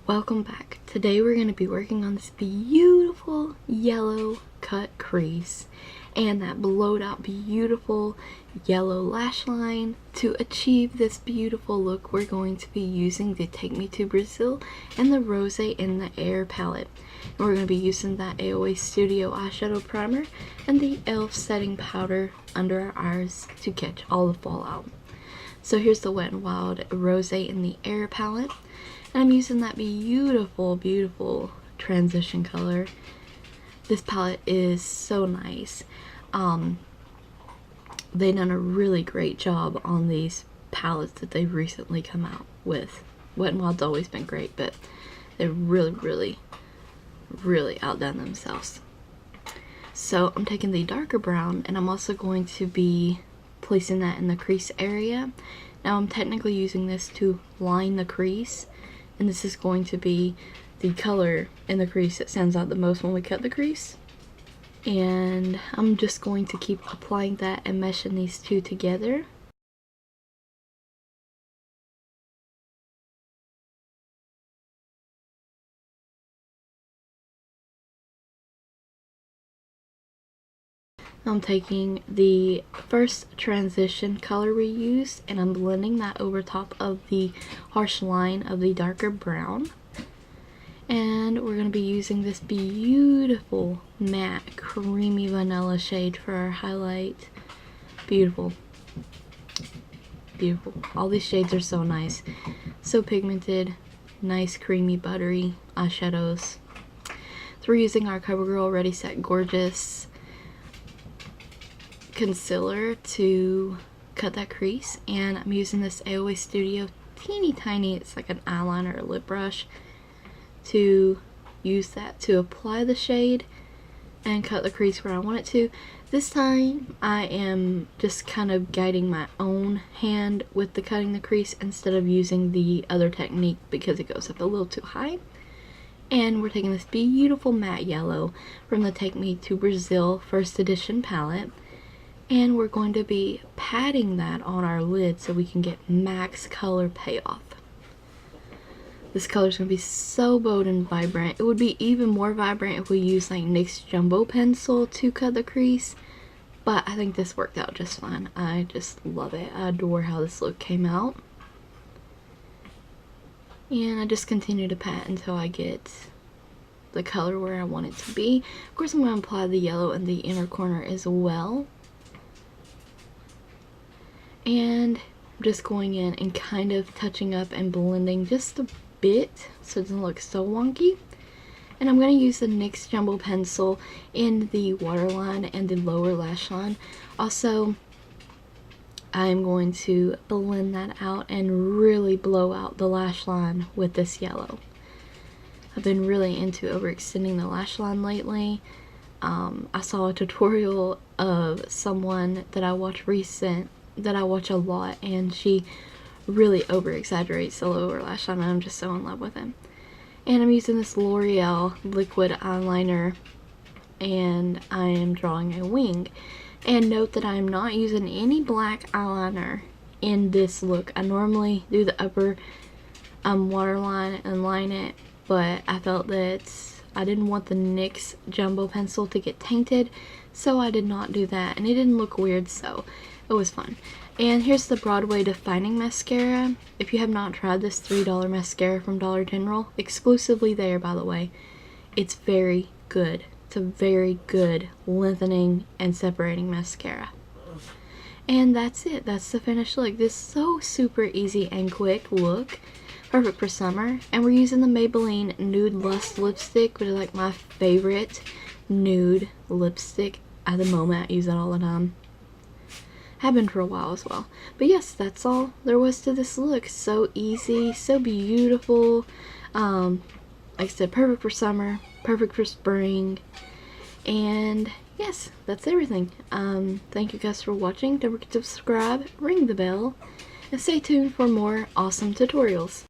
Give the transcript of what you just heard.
Welcome back. Today we're going to be working on this beautiful yellow cut crease and that blowed out beautiful yellow lash line. To achieve this beautiful look, we're going to be using the Take Me to Brazil and the Rose in the Air palette. And we're going to be using that AOA Studio eyeshadow primer and the e.l.f. setting powder under our eyes to catch all the fallout. So here's the Wet n Wild Rose in the Air palette. And I'm using that beautiful transition color. This palette is so nice. They've done a really great job on these palettes that they've recently come out with. Wet n Wild's always been great, but they've really outdone themselves. So I'm taking the darker brown and I'm also going to be placing that in the crease area. Now I'm technically using this to line the crease, and this is going to be the color in the crease that stands out the most when we cut the crease. And I'm just going to keep applying that and meshing these two together. I'm taking the first transition color we used and I'm blending that over top of the harsh line of the darker brown. And we're going to be using this beautiful matte creamy vanilla shade for our highlight. Beautiful. All these shades are so nice. So pigmented, nice creamy buttery eyeshadows. So we're using our Covergirl Ready Set Gorgeous concealer to cut that crease, and I'm using this AOA Studio teeny tiny, it's like an eyeliner or lip brush, to use that to apply the shade and cut the crease where I want it to. This time I am just kind of guiding my own hand with the cutting the crease instead of using the other technique because it goes up a little too high. And we're taking this beautiful matte yellow from the Take Me to Brazil first edition palette, and we're going to be patting that on our lid so we can get max color payoff. This color is going to be so bold and vibrant. It would be even more vibrant if we used like NYX Jumbo Pencil to cut the crease, but I think this worked out just fine. I just love it. I adore how this look came out. And I just continue to pat until I get the color where I want it to be. Of course, I'm going to apply the yellow in the inner corner as well. And I'm just going in and kind of touching up and blending just a bit so it doesn't look so wonky. And I'm going to use the NYX Jumbo Pencil in the waterline and the lower lash line. Also, I'm going to blend that out and really blow out the lash line with this yellow. I've been really into overextending the lash line lately. I saw a tutorial of someone that I watch a lot, and she really over exaggerates the lower lash line, and I'm just so in love with him. And I'm using this Loreal liquid eyeliner and I am drawing a wing. And note that I'm not using any black eyeliner in this look. I normally do the upper waterline and line it, but I felt that I didn't want the NYX Jumbo Pencil to get tainted, so I did not do that, and it didn't look weird, so it was fun. And here's the Broadway Defining Mascara. If you have not tried this $3 mascara from Dollar General, exclusively there by the way, it's very good. It's a very good lengthening and separating mascara. And that's it. That's the finished look. This is so super easy and quick look. Perfect for summer. And we're using the Maybelline Nude Lust lipstick, which is like my favorite nude lipstick at the moment. I use it all the time. Have been for a while as well. But yes, that's all there was to this look. So easy, so beautiful. Like I said, perfect for summer, perfect for spring. And yes, that's everything. Thank you guys for watching. Don't forget to subscribe, ring the bell, and stay tuned for more awesome tutorials.